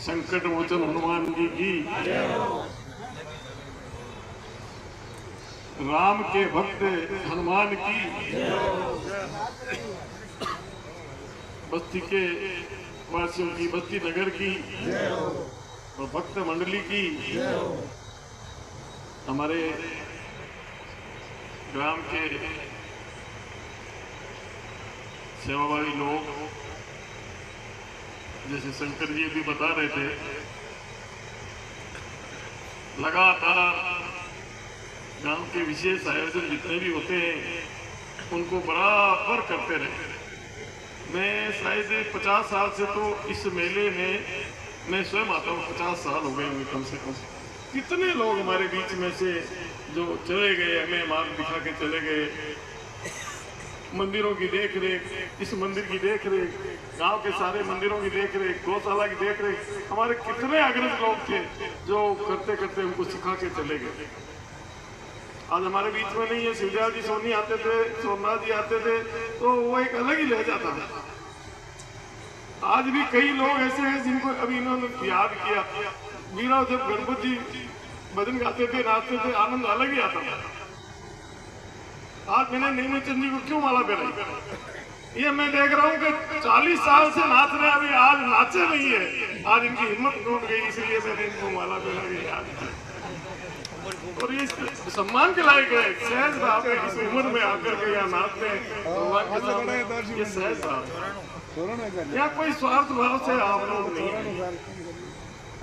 संकट मोचन हनुमान जी की, राम के भक्त हनुमान की, बस्ती के वासियों की, बस्ती नगर की और भक्त मंडली की, हमारे ग्राम के सेवाभावी लोग, जैसे शंकर जी भी बता रहे थे, लगातार गांव के विशेष आयोजन जितने भी होते हैं उनको बराबर करते रहे। मैं शायद 50 साल से तो इस मेले में मैं स्वयं आता हूँ, 50 साल हो गए होंगे कम से कम। कितने लोग हमारे बीच में से जो चले गए, हमें मार्ग दिखा के चले गए, मंदिरों की देख रेख, इस मंदिर की देख रेख, गांव के सारे मंदिरों की देख रेख, गौशाला की देख रेख, हमारे कितने अग्रज लोग थे जो करते करते उनको सिखा के चले गए। आज हमारे बीच में नहीं है। शिवदयाल जी सोनी आते थे, सोमनाथ जी आते थे, तो वो एक अलग ही लहजा था। आज भी कई लोग ऐसे हैं जिनको अभी इन्होंने याद किया। वीरा जब गणपति जी भजन गाते थे, नाचते थे, आनंद अलग ही आता था। आज मैंने नीमचंद जी को क्यों माला पहनाई, ये मैं देख रहा हूँ कि 40 साल से नाच रहे हैं, अभी आज नाचे नहीं है। आज इनकी हिम्मत टूट गई, इसलिए मैंने इनको माला पहना के याद किया। और ये सम्मान के लायक है। सहज भाव में इस उम्र में आकर के यहाँ नाचते हैं भगवान के सामने, ये सहज भाव, यहाँ कोई स्वार्थ भाव से आप लोग नहीं।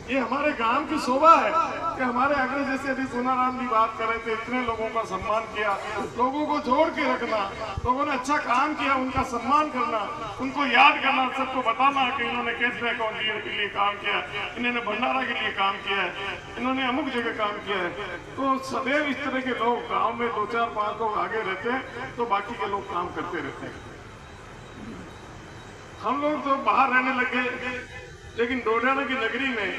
ये हमारे गांव की शोभा है कि हमारे अग्रज जैसे अभी पुनाराम जी बात कर रहे थे, इतने लोगों का सम्मान किया, लोगों को जोड़ के रखना, लोगों ने अच्छा काम किया, उनका सम्मान करना, उनको याद करना, सबको बताना कि इन्होंने कैसे अकाउंट के लिए काम किया, इन्होंने भंडारा के लिए काम किया है, इन्होंने अमुक जगह काम किया है। तो सदैव इस तरह के लोग गाँव में 2, 4, 5 लोग आगे रहते हैं तो बाकी के लोग काम करते रहते हैं। हम लोग तो बाहर रहने लगे, लेकिन डोडाना की नगरी में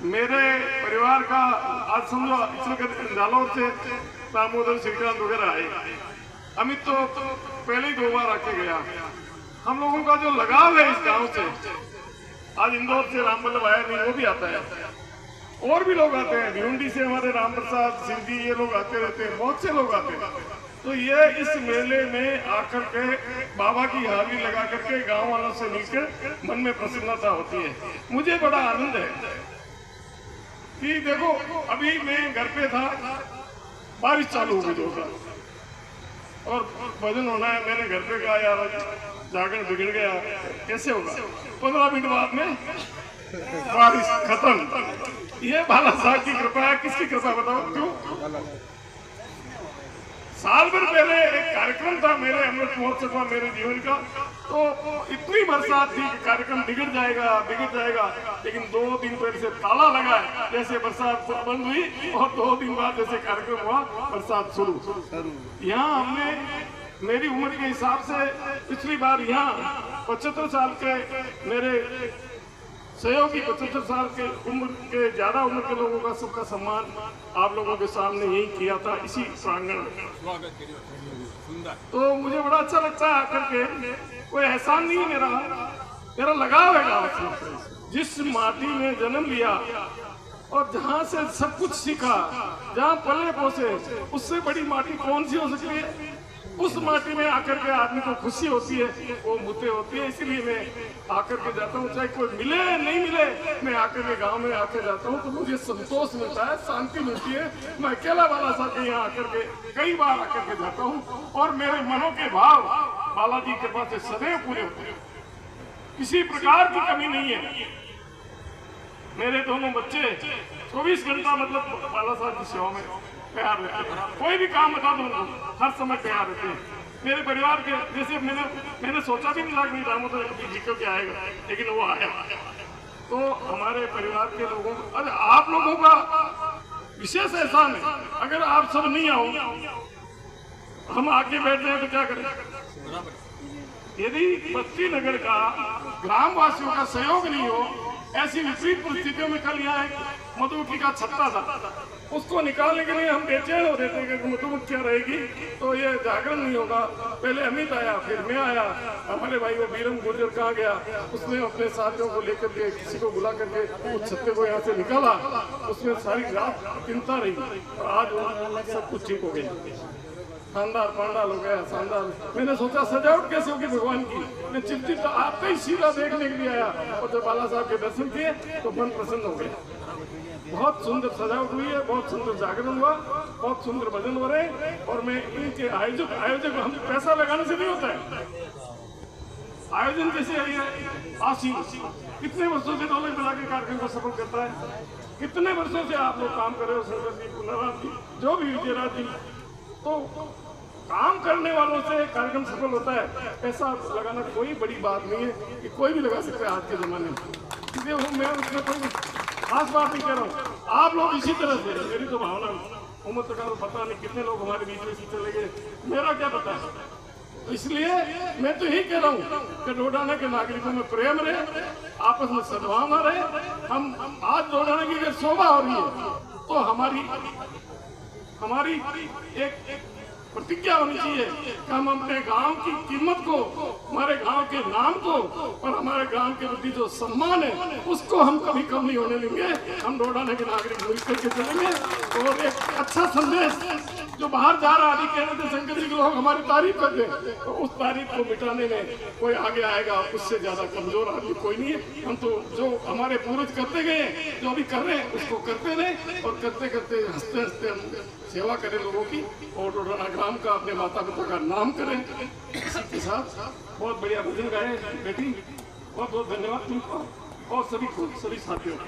मेरे परिवार का आज समझो जालौर से दामोदर श्रीकांत वगैरह आए। अमित तो पहले ही 2 बार आके गया। हम लोगों का जो लगाव है इस गांव से, आज इंदौर से राम बल्लभ आया नहीं, वो भी आता है, और भी लोग आते हैं, भिवंडी से हमारे राम प्रसाद सिंधी, ये लोग आते रहते हैं, बहुत से लोग आते हैं। तो ये इस मेले में आकर के बाबा की हावी लगा करके गांव वालों से मिलकर मन में प्रसन्नता होती है। मुझे बड़ा आनंद है कि देखो, अभी मैं घर पे था, बारिश चालू हो गई और भजन होना है। मैंने घर पे कहा यार जागरण बिगड़ गया, कैसे होगा। 15 मिनट बाद में बारिश खत्म। ये बाला साहब की कृपा है। किसकी कृपा बताओ, क्यों? साल भर पहले एक कार्यक्रम था मेरे अमृत महोत्सव का, मेरे जीवन का, तो इतनी बरसात थी कि कार्यक्रम बिगड़ जाएगा, लेकिन 2 दिन पहले से ताला लगा है। जैसे बरसात बंद हुई और 2 दिन बाद जैसे कार्यक्रम हुआ, बरसात शुरू। यहाँ हमने मेरी उम्र के हिसाब से पिछली बार यहाँ 75 साल के मेरे सहयोगी 75 साल के उम्र के ज्यादा उम्र के लोगों का सबका सम्मान आप लोगों के सामने यही किया था, इसी प्रांगण में। तो मुझे बड़ा अच्छा लगता है आकर के। कोई एहसान नहीं है, मेरा लगाव है गाँव से। जिस माटी में जन्म लिया और जहाँ से सब कुछ सीखा, जहाँ पले पोसे, उससे बड़ी माटी कौन सी हो सकती है। उस माटी में आकर के आदमी को खुशी होती है, वो मुद्दे होती है। इसीलिए मैं आकर के जाता हूँ, चाहे कोई मिले नहीं मिले, मैं आकर के गांव में आकर जाता हूँ तो मुझे संतोष मिलता है, शांति मिलती है। मैं अकेला वाला साथ यहाँ आकर के कई बार आकर के जाता हूँ और मेरे मनों के भाव बालाजी के कृपा से सदैव पूरे होते हैं, किसी प्रकार की कमी नहीं है। मेरे दोनों बच्चे 24 घंटा मतलब बाला साहब की सेवा में तैयार रहते हैं। कोई भी काम बता दो हर समय तैयार रहते हैं। मेरे परिवार के जैसे मैंने सोचा भी नहीं था कि दामोदर निकल के आएगा, लेकिन वो आया। तो हमारे परिवार के लोगों, अरे आप लोगों का विशेष एहसान है। अगर आप सब नहीं आओ, हम आके बैठ जाए तो क्या करें। यदि बस्ती नगर का ग्रामवासियों का सहयोग नहीं हो, ऐसी विपरीत परिस्थितियों में कल यहाँ एक मधुमक्खी का छत्ता था, उसको निकालने के लिए हम बेचैन हो रहे थे कि मधुमक्खी क्या रहेगी तो ये जागरण नहीं होगा। पहले अमित आया, फिर मैं आया, हमारे भाई वो बीरम गुर्जर कहाँ गया, उसने अपने साथियों को लेकर के किसी को बुला करके उस छत्ते को यहाँ से निकाला। उसमें सारी रात चिंता रही और आज वो सब कुछ ठीक हो गया, शानदार पंडाल हो गया, शानदार। मैंने सोचा सजावट कैसे होगी भगवान की, मैं चिंतित आपका ही सीधा देखने के लिए आया और जब बाला साहब के दर्शन किए तो मन प्रसन्न हो गया। बहुत सुंदर सजावट हुई है, बहुत सुंदर जागरण हुआ, बहुत सुंदर भजन हो रहे हैं। और मैं इनके आयोजक हम पैसा लगाने से नहीं होता है, आयोजन जैसे आशीष कितने वर्षों से ढोलक बजा के कार्यक्रम को सफल करता है, कितने वर्षों से आप लोग काम कर रहे हो, शंकर जी, पुनराज जी, जो भी विजयराज जी, तो काम करने वालों से कार्यक्रम सफल होता है। पैसा लगाना कोई बड़ी बात नहीं है कि कोई भी लगा सकता है आज के जमाने में, इसलिए मैं उसमें कोई खास बात नहीं कह रहा हूँ। आप लोग इसी तरह से, मेरी तो भावना उम्र तक तो पता नहीं कितने लोग हमारे बीच में चले गए, मेरा क्या पता है। इसलिए मैं तो यही कह रहा हूँ कि डोडाना के नागरिकों में प्रेम रहे, आपस में सद्भावना रहे। हम आज डोडाना की अगर शोभा हो रही है तो हमारी एक प्रतिज्ञा होनी चाहिए कि हम अपने गांव की कीमत को, हमारे गांव के नाम को और हमारे गांव के प्रति जो सम्मान है उसको हम कभी कम नहीं होने देंगे। हम डोडाना के नागरिक मिलकर के चलेंगे और एक अच्छा संदेश जो बाहर जा रहा है, अभी कह रहे थे शंकर जी के लोग हमारी तारीफ करते हैं, तो उस तारीफ को मिटाने में कोई आगे आएगा, उससे ज्यादा कमजोर आदमी कोई नहीं है। हम तो जो हमारे पूर्वज करते गए, जो अभी कर रहे हैं उसको करते रहे और करते करते हंसते हंसते हम सेवा करें लोगों की और डोडाना ग्राम का, अपने माता पिता का नाम करें। इसी के साथ बहुत बढ़िया भजन गाए बेटी, बहुत बहुत धन्यवाद तुमको और सभी को, सभी साथियों को।